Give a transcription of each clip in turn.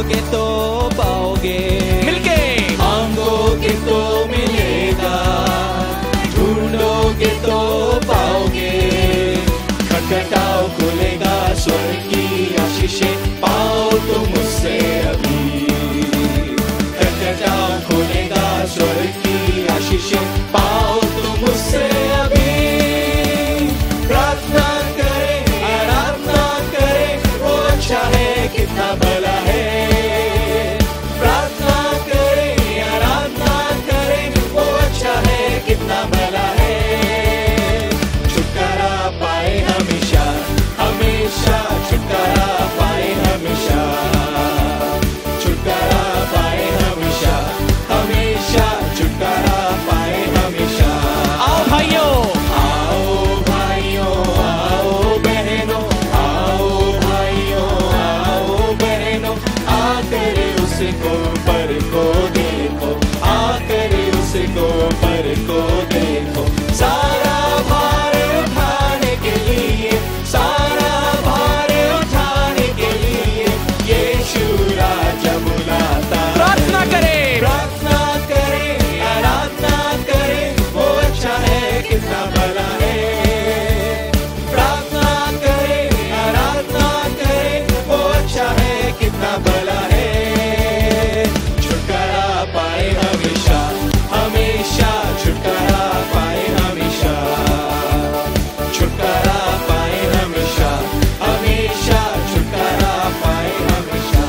मांगोगे तो पाओगे, मिलके मांगोगे तो मिलेगा, ढूंढोगे तो पाओगे, खटखटाओ खुलेगा स्वर्ग की आशीषें पाओ तुम मुझसे अभी, खटखटाओ खुलेगा स्वर्ग की आशीषें पाओ तुम मुझसे अभी। प्रार्थना करें आराधना करें, वो अच्छा है कितना भला है, प्रार्थना करें आराधना करें, वो अच्छा है कितना भला है, छुटकारा पाए हमेशा हमेशा, छुटकारा पाए हमेशा, छुटकारा पाए हमेशा हमेशा, छुटकारा पाए हमेशा। आओ भाइयों आओ भाइयों आओ बहनों, आओ भाइयों आओ बहनों, आकर उसको परखो देखो, आकर उसको परखो देखो, सारा भार उठाने के लिए, सारा भार उठाने के लिए यीशु राजा बुलाता है। प्रार्थना करें प्रार्थना करें आराधना करें, वो अच्छा है कितना भला है, प्रार्थना करें आराधना करें, वो अच्छा है कितना भला है, छुटकारा पाए हमेशा हमेशा, छुटकारा पाए हमेशा, छुटकारा पाए हमेशा हमेशा, छुटकारा पाए हमेशा।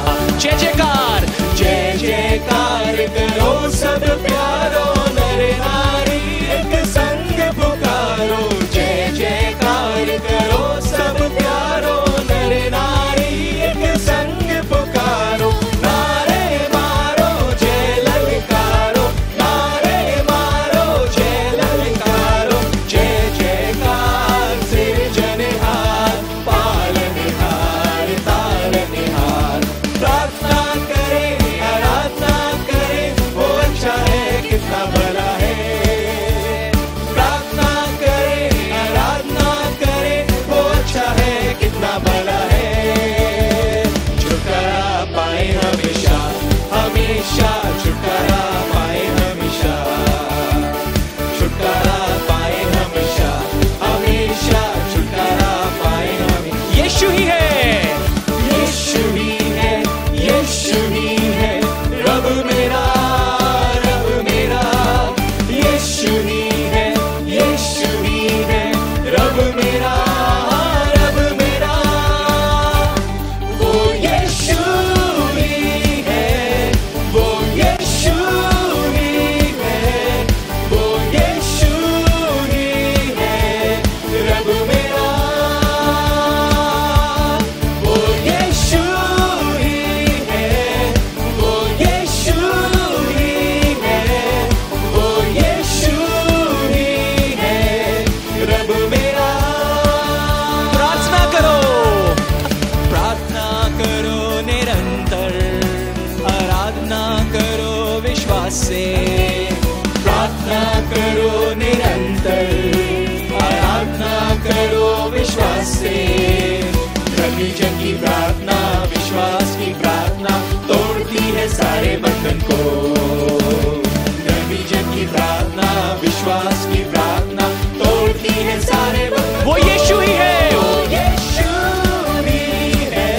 जय जयकार करो सब प्यारो, नर नारी एक संग पुकारो, जय जयकार करो सब प्यारो, नर नारी एक संग पुकारो, नारे मारो जय ललकारो, नारे मारो जय ललकारो, जय जयकार सृजनहार पालनहार तारनहार, प्रार्थना करें आराधना करें, वो अच्छा है कितना भला है, प्रार्थना करें आराधना करें, वो अच्छा है कितना भला है, छुटकारा पाए हमेशा हमेशा, छुटकारा पाए हमेशा, छुटकारा पाए हमेशा हमेशा, छुटकारा पाए हमेशा। यीशु ही है, यीशु ही है, यीशु ही है रब मेरा, रब मेरा, यीशु ही है, यीशु ही है रब मेरा, रब मेरा, वो यीशु ही है, वो यीशु ही है, वो यीशु ही है रब मेरा, वो यीशु ही है, वो यीशु ही है, वो यीशु ही है रब मेरा। प्रार्थना करो प्रार्थना करो निरंतर, आराधना करो विश्वास से, प्रार्थना करो निरंतर, आराधना करो विश्वास से, रवि जन की प्रार्थना विश्वास की प्रार्थना तोड़ती है सारे बंधन को, रवि जन की प्रार्थना विश्वास की प्रार्थना तोड़ती है सारे बंधन, वो यीशु ही है, वो यीशु ही है,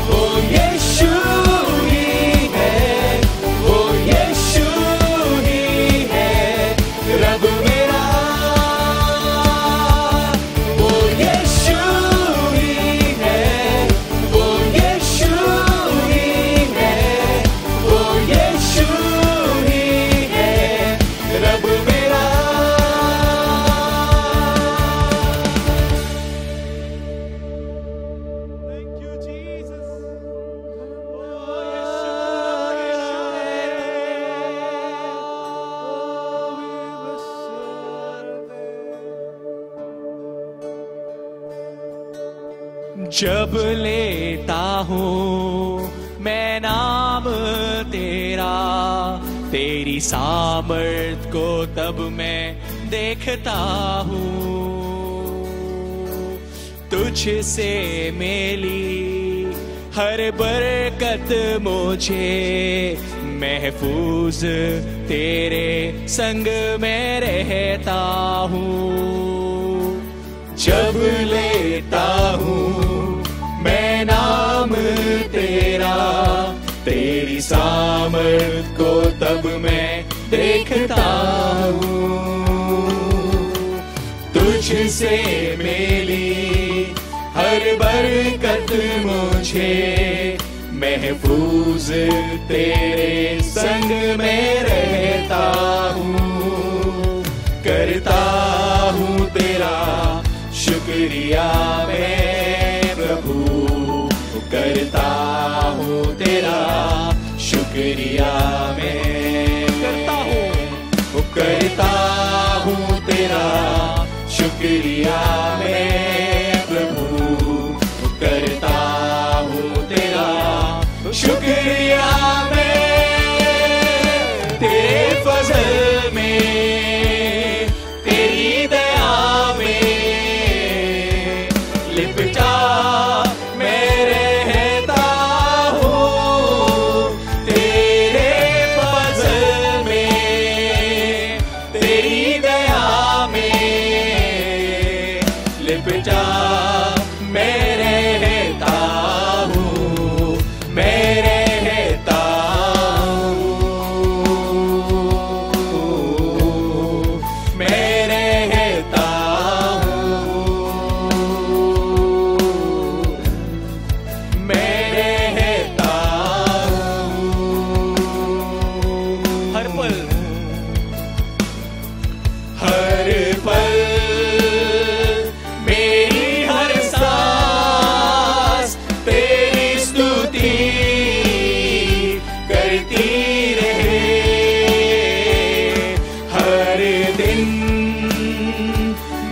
वो यीशु ही है, वो यीशु ही है रब मेरा, वो यीशु ही है, वो यीशु ही है, वो यीशु ही है रब मेरा। जब लेता हूँ मैं नाम तेरा, तेरी सामर्थ को तब मैं देखता हूँ। तुझसे मेली हर बरकत मुझे महफूज तेरे संग में रहता हूँ। जब लेता हूँ मैं नाम तेरा, तेरी सामर्थ को तब मैं देखता हूँ। तुझसे मिली हर बरकत मुझे महफूज तेरे संग में रहता हूँ। करता हूँ तेरा शुक्रिया मैं प्रभु, करता हूँ तेरा शुक्रिया मैं करता हूँ तेरा शुक्रिया मैं प्रभु, करता हूँ तेरा शुक्रिया मैं। तेरे फजल में तेरी दया में लिपटा मैं रहता हूँ। तेरे फजल में तेरी दया में लिपटा मैं रहता हूँ, मैं रहता हूँ, मैं रहता हूँ, मैं रहता हूँ। हर पल मेरी हर सांस तेरी स्तुति करती रहे। हर दिन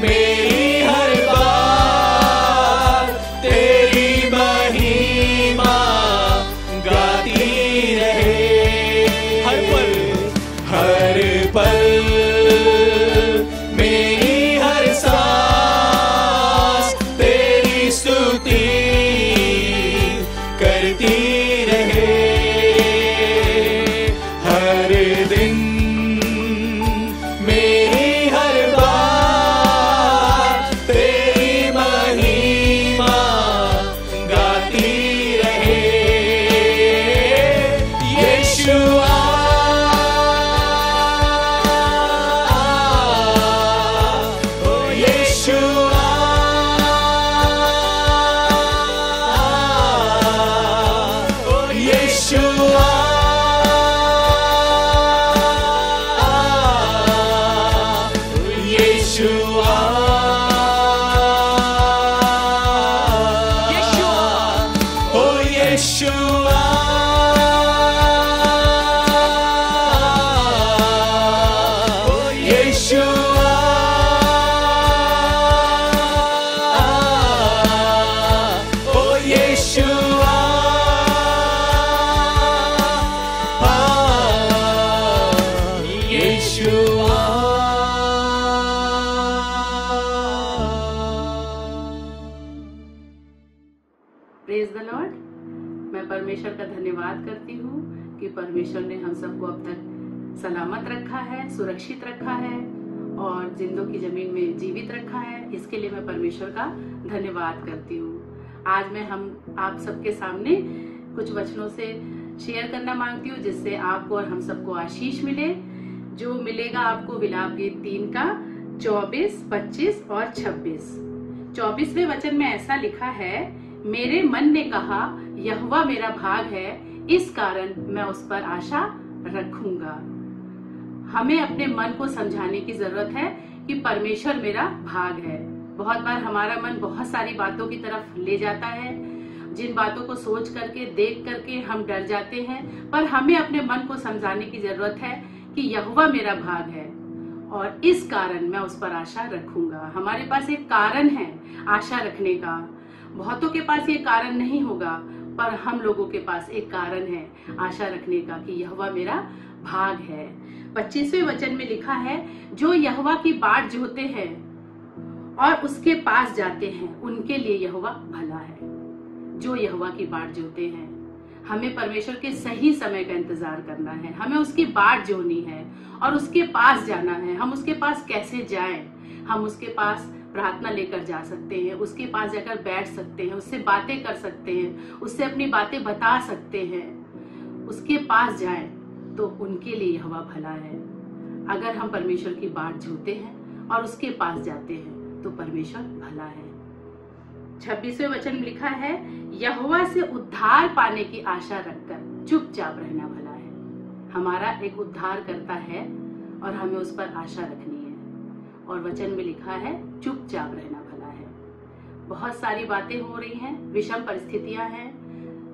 मेरी हर बात तेरी महिमा गाती रहे। हर पल मेरी हर सांस तेरी स्तुति करती रहे। हर दिन मेरी हर बात तेरी महिमा गाती रहे। यीशुआ प्रेज द लॉर्ड। मैं परमेश्वर का धन्यवाद करती हूँ कि परमेश्वर ने हम सबको अब तक सलामत रखा है, सुरक्षित रखा है और जिंदों की जमीन में जीवित रखा है। इसके लिए मैं परमेश्वर का धन्यवाद करती हूँ। आज मैं आप सबके सामने कुछ वचनों से शेयर करना मांगती हूँ जिससे आपको और हम सबको आशीष मिले। जो मिलेगा आपको विलाप गीत 3 का 24, 25 और 26। 24वें वचन में ऐसा लिखा है, मेरे मन ने कहा यहोवा मेरा भाग है, इस कारण मैं उस पर आशा रखूंगा। हमें अपने मन को समझाने की जरूरत है कि परमेश्वर मेरा भाग है। बहुत बार हमारा मन बहुत सारी बातों की तरफ ले जाता है, जिन बातों को सोच करके देख करके हम डर जाते हैं, पर हमें अपने मन को समझाने की जरूरत है कि यहोवा मेरा भाग है और इस कारण मैं उस पर आशा रखूंगा। हमारे पास एक कारण है आशा रखने का। बहुतों के पास ये कारण नहीं होगा, पर हम लोगों के पास एक कारण है आशा रखने का कि यहोवा मेरा भाग है। 25वें वचन में लिखा है, जो यहोवा की बाट जोहते हैं और उसके पास जाते हैं, उनके लिए यहोवा भला है। जो यहोवा की बाट जोते हैं। हमें परमेश्वर के सही समय का इंतजार करना है, हमें उसकी बाट जोनी है और उसके पास जाना है। हम उसके पास कैसे जाएं? हम उसके पास प्रार्थना लेकर जा सकते हैं, उसके पास जाकर बैठ सकते हैं, उससे बातें कर सकते हैं, उससे अपनी बातें बता सकते हैं। उसके पास जाएं तो उनके लिए यहोवा भला है। अगर हम परमेश्वर की बाट जोते हैं और उसके पास जाते हैं तो परमेश्वर भला है। 26वें वचन में लिखा है, यहोवा से उद्धार पाने की आशा रखकर चुपचाप रहना भला है। हमारा एक उद्धार करता है और हमें उस पर आशा रखनी है। और वचन में लिखा है चुपचाप रहना भला है। बहुत सारी बातें हो रही हैं, विषम परिस्थितियां हैं,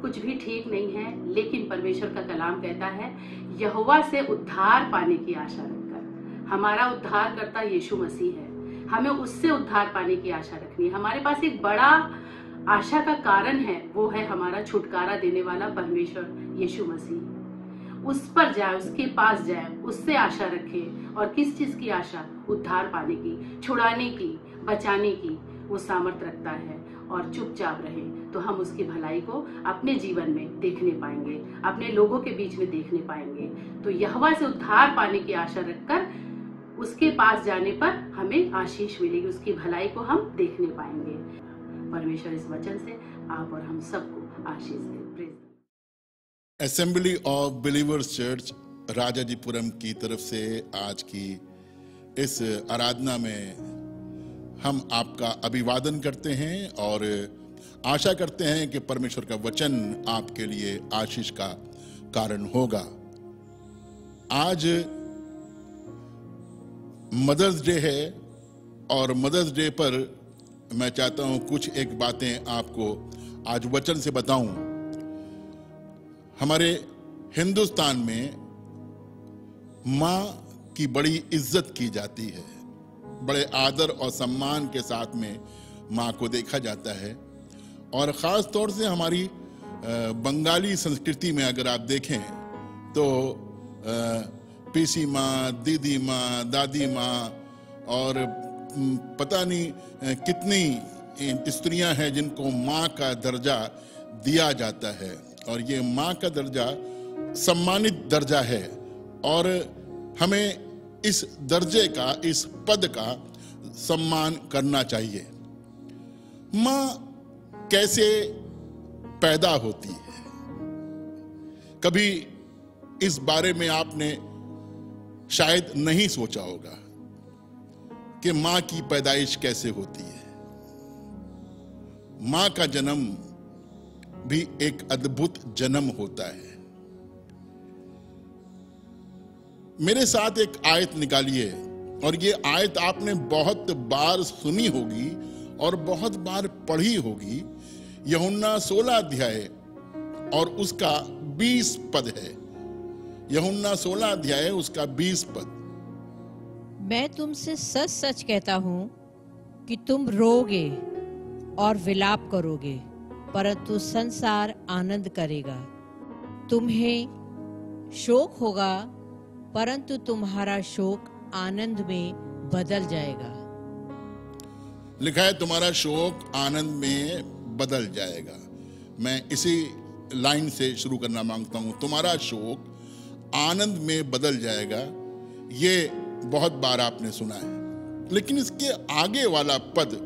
कुछ भी ठीक नहीं है, लेकिन परमेश्वर का कलाम कहता है यहोवा से उद्धार पाने की आशा रखकर। हमारा उद्धार करता यीशु मसीह है, हमें उससे उद्धार पाने की आशा रखनी है। हमारे पास एक बड़ा आशा का कारण है, वो है हमारा छुटकारा देने वाला परमेश्वर यीशु मसीह। उस पर जाए, उसके पास जाए, उससे आशा रखे। और किस चीज की आशा? उद्धार पाने की, छुड़ाने की, बचाने की वो सामर्थ्य रखता है। और चुपचाप रहे तो हम उसकी भलाई को अपने जीवन में देखने पाएंगे, अपने लोगों के बीच में देखने पाएंगे। तो यहोवा से उद्धार पाने की आशा रखकर उसके पास जाने पर हमें आशीष मिलेगी, उसकी भलाई को हम देखने पाएंगे। परमेश्वर इस वचन से आप और हम सबको आशीष दे। Assembly of believers church Rajajipuram की तरफ से आज की इस आराधना में हम आपका अभिवादन करते हैं और आशा करते हैं कि परमेश्वर का वचन आपके लिए आशीष का कारण होगा। आज मदर्स डे है और मदर्स डे पर मैं चाहता हूं कुछ एक बातें आपको आज वचन से बताऊं। हमारे हिंदुस्तान में मां की बड़ी इज्जत की जाती है, बड़े आदर और सम्मान के साथ में मां को देखा जाता है। और ख़ास तौर से हमारी बंगाली संस्कृति में अगर आप देखें तो पीसी माँ, दीदी माँ, दादी माँ और पता नहीं कितनी स्त्रियां हैं जिनको माँ का दर्जा दिया जाता है। और ये माँ का दर्जा सम्मानित दर्जा है और हमें इस दर्जे का, इस पद का सम्मान करना चाहिए। माँ कैसे पैदा होती है? कभी इस बारे में आपने शायद नहीं सोचा होगा कि मां की पैदाइश कैसे होती है। मां का जन्म भी एक अद्भुत जन्म होता है। मेरे साथ एक आयत निकालिए और ये आयत आपने बहुत बार सुनी होगी और बहुत बार पढ़ी होगी। यूहन्ना 16 अध्याय और उसका 20 पद है। यूहन्ना 16 अध्याय उसका 20 पद। मैं तुमसे सच सच कहता हूं कि तुम रोगे और विलाप करोगे, परंतु संसार आनंद करेगा। तुम्हें शोक होगा, परंतु तुम्हारा शोक आनंद में बदल जाएगा। लिखा है तुम्हारा शोक आनंद में बदल जाएगा। मैं इसी लाइन से शुरू करना मांगता हूं। तुम्हारा शोक आनंद में बदल जाएगा। ये बहुत बार आपने सुना है, लेकिन इसके आगे वाला पद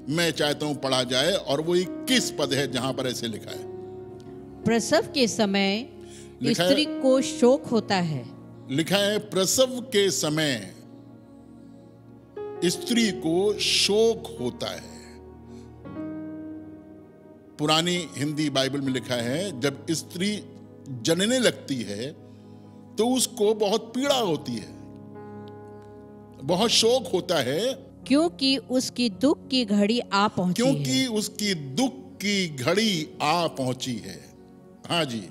मैं चाहता हूं पढ़ा जाए और वो 21 पद है जहां पर ऐसे लिखा है, प्रसव के समय स्त्री को शोक होता है। लिखा है प्रसव के समय स्त्री को शोक होता है। पुरानी हिंदी बाइबल में लिखा है जब स्त्री जनने लगती है तो उसको बहुत पीड़ा होती है, बहुत शोक होता है, क्योंकि उसकी दुख की घड़ी आ पहुंची है। क्योंकि उसकी दुख की घड़ी आ पहुंची है। हाँ जी।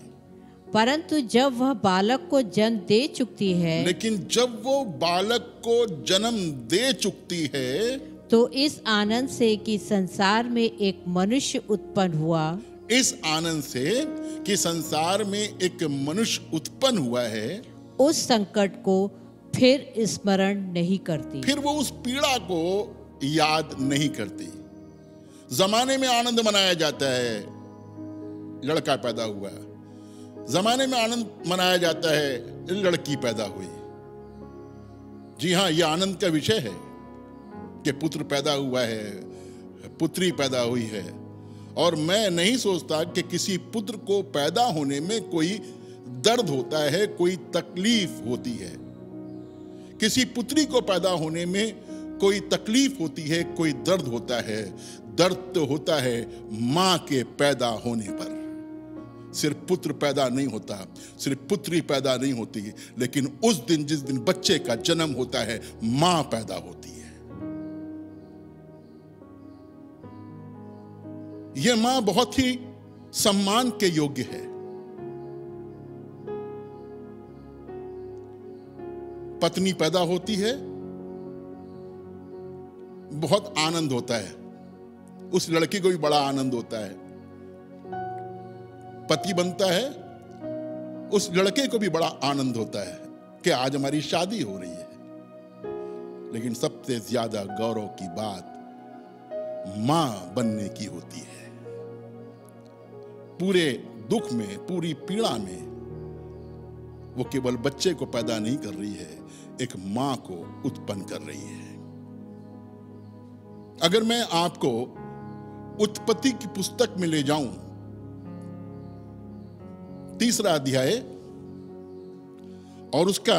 परंतु जब वह बालक को जन्म दे चुकती है, लेकिन जब वो बालक को जन्म दे चुकती है तो इस आनंद से कि संसार में एक मनुष्य उत्पन्न हुआ, इस आनंद से कि संसार में एक मनुष्य उत्पन्न हुआ है, उस संकट को फिर स्मरण नहीं करती। फिर वो उस पीड़ा को याद नहीं करती। जमाने में आनंद मनाया जाता है, लड़का पैदा हुआ। जमाने में आनंद मनाया जाता है लड़की पैदा हुई। जी हां, यह आनंद का विषय है कि पुत्र पैदा हुआ है, पुत्री पैदा हुई है। और मैं नहीं सोचता कि किसी पुत्र को पैदा होने में कोई दर्द होता है, कोई तकलीफ होती है। किसी पुत्री को पैदा होने में कोई तकलीफ होती है, कोई दर्द होता है। दर्द तो होता है मां के पैदा होने पर। सिर्फ पुत्र पैदा नहीं होता, सिर्फ पुत्री पैदा नहीं होती, लेकिन उस दिन जिस दिन बच्चे का जन्म होता है, मां पैदा होती है। यह मां बहुत ही सम्मान के योग्य है। पत्नी पैदा होती है, बहुत आनंद होता है, उस लड़की को भी बड़ा आनंद होता है। पति बनता है, उस लड़के को भी बड़ा आनंद होता है कि आज हमारी शादी हो रही है। लेकिन सबसे ज्यादा गौरव की बात मां बनने की होती है। पूरे दुख में, पूरी पीड़ा में वो केवल बच्चे को पैदा नहीं कर रही है, एक मां को उत्पन्न कर रही है। अगर मैं आपको उत्पत्ति की पुस्तक में ले जाऊं, 3रा अध्याय और उसका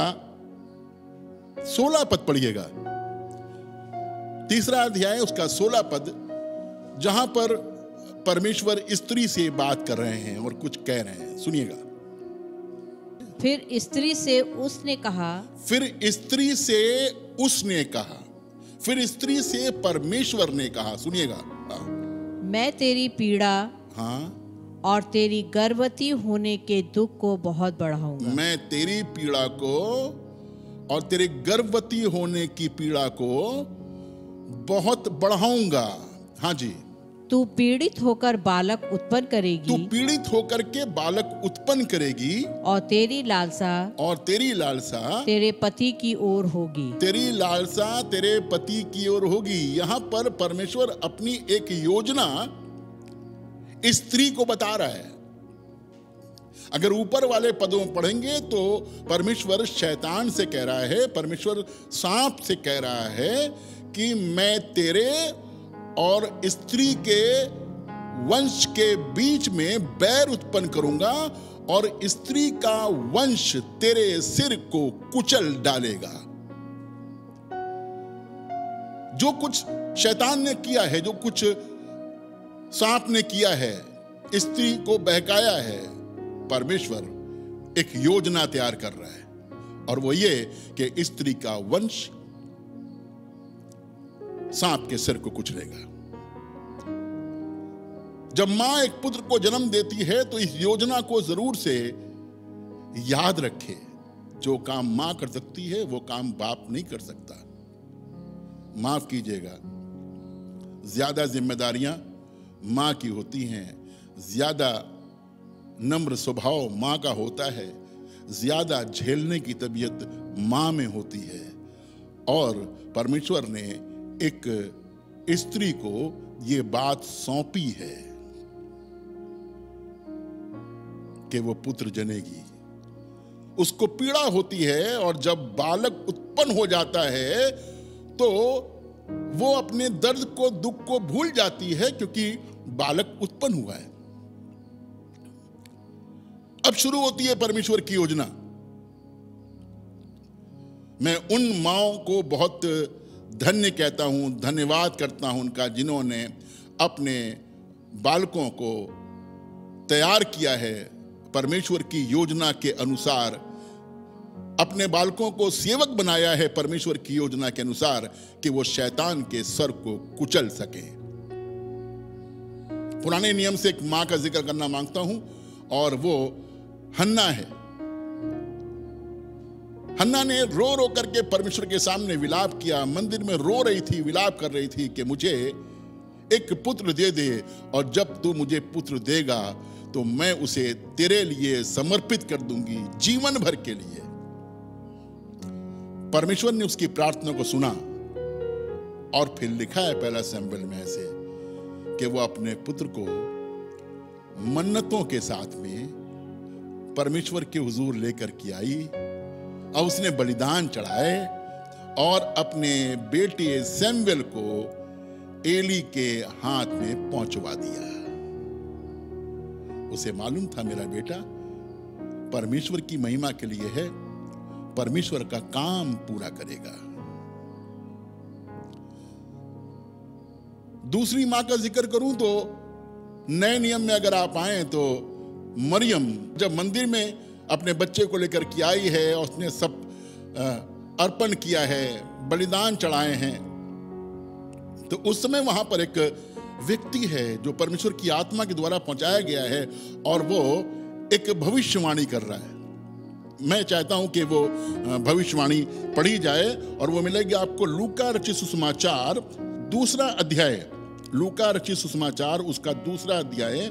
16 पद पढ़िएगा। 3रा अध्याय उसका 16 पद, जहां पर परमेश्वर स्त्री से बात कर रहे हैं और कुछ कह रहे हैं। सुनिएगा। फिर स्त्री से उसने कहा, फिर स्त्री से उसने कहा, फिर स्त्री से परमेश्वर ने कहा। सुनिएगा। मैं तेरी पीड़ा हाँ, और तेरी गर्भवती होने के दुख को बहुत बढ़ाऊंगा। मैं तेरी पीड़ा को और तेरे गर्भवती होने की पीड़ा को बहुत बढ़ाऊंगा। हाँ जी। तू पीड़ित होकर बालक उत्पन्न करेगी, तू पीड़ित होकर के बालक उत्पन्न करेगी, और तेरी लालसा तेरे पति की ओर होगी। तेरी लालसा तेरे पति की ओर होगी। यहां पर परमेश्वर अपनी एक योजना स्त्री को बता रहा है। अगर ऊपर वाले पदों में पढ़ेंगे तो परमेश्वर शैतान से कह रहा है, परमेश्वर सांप से कह रहा है कि मैं तेरे और स्त्री के वंश के बीच में बैर उत्पन्न करूंगा और स्त्री का वंश तेरे सिर को कुचल डालेगा। जो कुछ शैतान ने किया है, जो कुछ सांप ने किया है, स्त्री को बहकाया है, परमेश्वर एक योजना तैयार कर रहा है। और वो ये कि स्त्री का वंश सांप के सिर को कुचलेगा। जब मां एक पुत्र को जन्म देती है तो इस योजना को जरूर से याद रखे। जो काम मां कर सकती है वो काम बाप नहीं कर सकता। माफ कीजिएगा, ज्यादा जिम्मेदारियां मां की होती हैं, ज्यादा नम्र स्वभाव मां का होता है, ज्यादा झेलने की तबीयत मां में होती है। और परमेश्वर ने एक स्त्री को ये बात सौंपी है कि वो पुत्र जनेगी। उसको पीड़ा होती है और जब बालक उत्पन्न हो जाता है तो वो अपने दर्द को, दुख को भूल जाती है, क्योंकि बालक उत्पन्न हुआ है। अब शुरू होती है परमेश्वर की योजना। मैं उन माओं को बहुत धन्य कहता हूं, धन्यवाद करता हूं उनका, जिन्होंने अपने बालकों को तैयार किया है परमेश्वर की योजना के अनुसार, अपने बालकों को सेवक बनाया है परमेश्वर की योजना के अनुसार कि वो शैतान के सर को कुचल सके। पुराने नियम से एक मां का जिक्र करना मांगता हूं और वो हन्ना है। हन्ना ने रो रो करके परमेश्वर के सामने विलाप किया, मंदिर में रो रही थी, विलाप कर रही थी कि मुझे एक पुत्र दे दे, और जब तू मुझे पुत्र देगा तो मैं उसे तेरे लिए समर्पित कर दूंगी जीवन भर के लिए। परमेश्वर ने उसकी प्रार्थना को सुना और फिर लिखा है पहला सैमुएल में ऐसे कि वो अपने पुत्र को मन्नतों के साथ में परमेश्वर के हुजूर लेकर के आई और उसने बलिदान चढ़ाए और अपने बेटे सैमुएल को एली के हाथ में पहुंचवा दिया। उसे मालूम था मेरा बेटा परमेश्वर की महिमा के लिए है, परमेश्वर का काम पूरा करेगा। दूसरी मां का जिक्र करूं तो नए नियम में अगर आप आए तो मरियम जब मंदिर में अपने बच्चे को लेकर के आई है और उसने सब अर्पण किया है, बलिदान चढ़ाए हैं, तो उस समय वहां पर एक व्यक्ति है जो परमेश्वर की आत्मा के द्वारा पहुंचाया गया है और वो एक भविष्यवाणी कर रहा है। मैं चाहता हूं कि वो भविष्यवाणी पढ़ी जाए और वो मिलेगी आपको लूका रचित सुसमाचार दूसरा अध्याय, लूका रचित सुसमाचार उसका दूसरा अध्याय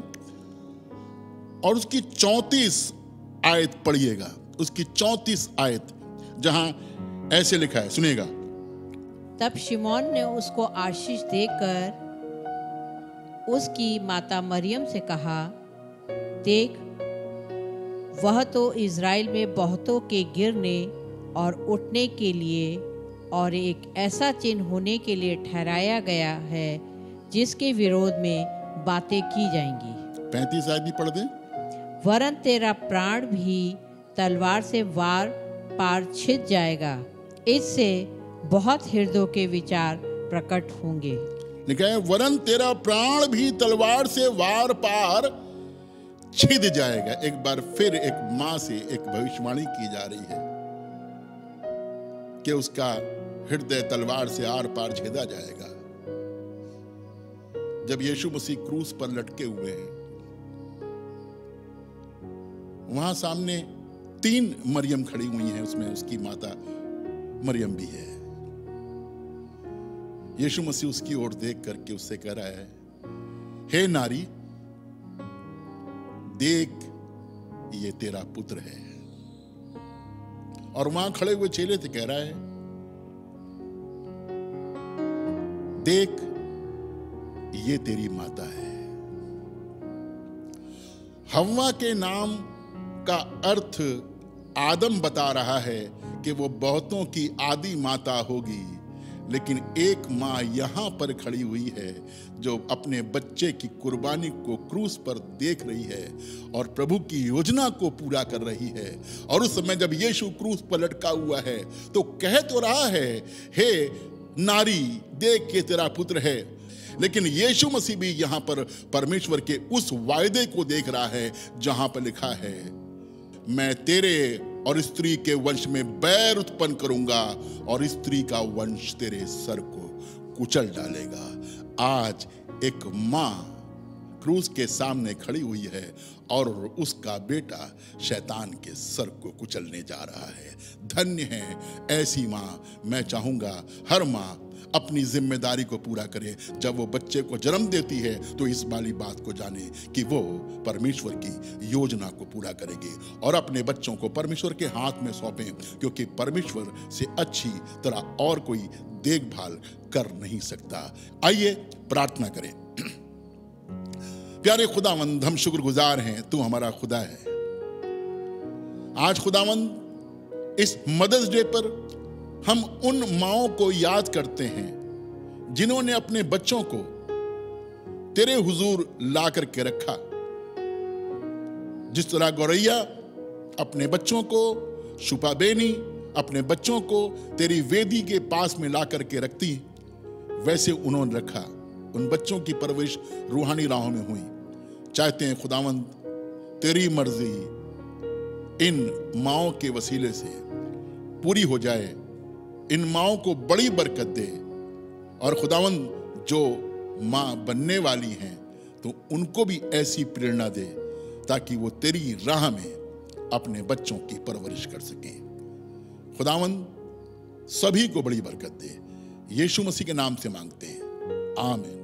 और उसकी 34 आयत पढ़िएगा, उसकी 34 आयत, जहां ऐसे लिखा है, सुनिएगा। तब शिमोन ने उसको आशीष देकर उसकी माता मरियम से कहा, देख वह तो इज़राइल में बहुतों के गिरने और उठने के लिए और एक ऐसा चिन्ह होने के लिए ठहराया गया है जिसके विरोध में बातें की जाएंगी। 35 आयत भी पढ़ दें। वरन तेरा प्राण भी तलवार से वार पार छिद जाएगा, इससे बहुत हृदयों के विचार प्रकट होंगे। लिखा है वरन तेरा प्राण भी तलवार से वार पार छिद जाएगा। एक बार फिर एक मां से एक भविष्यवाणी की जा रही है कि उसका हृदय तलवार से आर पार छेदा जाएगा। जब यीशु मसीह क्रूस पर लटके हुए हैं, वहां सामने 3 मरियम खड़ी हुई हैं, उसमें उसकी माता मरियम भी है। यीशु मसीह उसकी ओर देख करके उससे कह रहा है, हे नारी, देख ये तेरा पुत्र है। और वहां खड़े हुए चेले से कह रहा है, देख ये तेरी माता है। हव्वा के नाम का अर्थ आदम बता रहा है कि वो बहुतों की आदि माता होगी, लेकिन एक मां यहां पर खड़ी हुई है जो अपने बच्चे की कुर्बानी को क्रूस पर देख रही है और प्रभु की योजना को पूरा कर रही है। और उस समय जब यीशु क्रूस पर लटका हुआ है तो कह तो रहा है, हे नारी, देख के तेरा पुत्र है, लेकिन यीशु मसीह भी यहां पर परमेश्वर के उस वायदे को देख रहा है जहां पर लिखा है, मैं तेरे और स्त्री के वंश में बैर उत्पन्न करूंगा और स्त्री का वंश तेरे सर को कुचल डालेगा। आज एक मां क्रूस के सामने खड़ी हुई है और उसका बेटा शैतान के सर को कुचलने जा रहा है। धन्य है ऐसी मां। मैं चाहूंगा हर मां अपनी जिम्मेदारी को पूरा करे। जब वो बच्चे को जन्म देती है तो इस वाली बात को जाने कि वो परमेश्वर की योजना को पूरा करेगी और अपने बच्चों को परमेश्वर के हाथ में सौंपें, क्योंकि परमेश्वर से अच्छी तरह और कोई देखभाल कर नहीं सकता। आइए प्रार्थना करें। प्यारे खुदावंद, हम शुक्रगुजार हैं, तू हमारा खुदा है। आज खुदावंद इस मदर्स डे पर हम उन माओं को याद करते हैं जिन्होंने अपने बच्चों को तेरे हुजूर ला करके रखा। जिस तरह गौरैया अपने बच्चों को, शुपा बेनी अपने बच्चों को तेरी वेदी के पास में ला करके रखती, वैसे उन्होंने रखा। उन बच्चों की परवरिश रूहानी राहों में हुई। चाहते हैं खुदावंद तेरी मर्जी इन माओं के वसीले से पूरी हो जाए, इन माओं को बड़ी बरकत दे। और खुदावंद जो मां बनने वाली हैं तो उनको भी ऐसी प्रेरणा दे ताकि वो तेरी राह में अपने बच्चों की परवरिश कर सकें। खुदावंद सभी को बड़ी बरकत दे। यीशु मसीह के नाम से मांगते हैं, आमीन।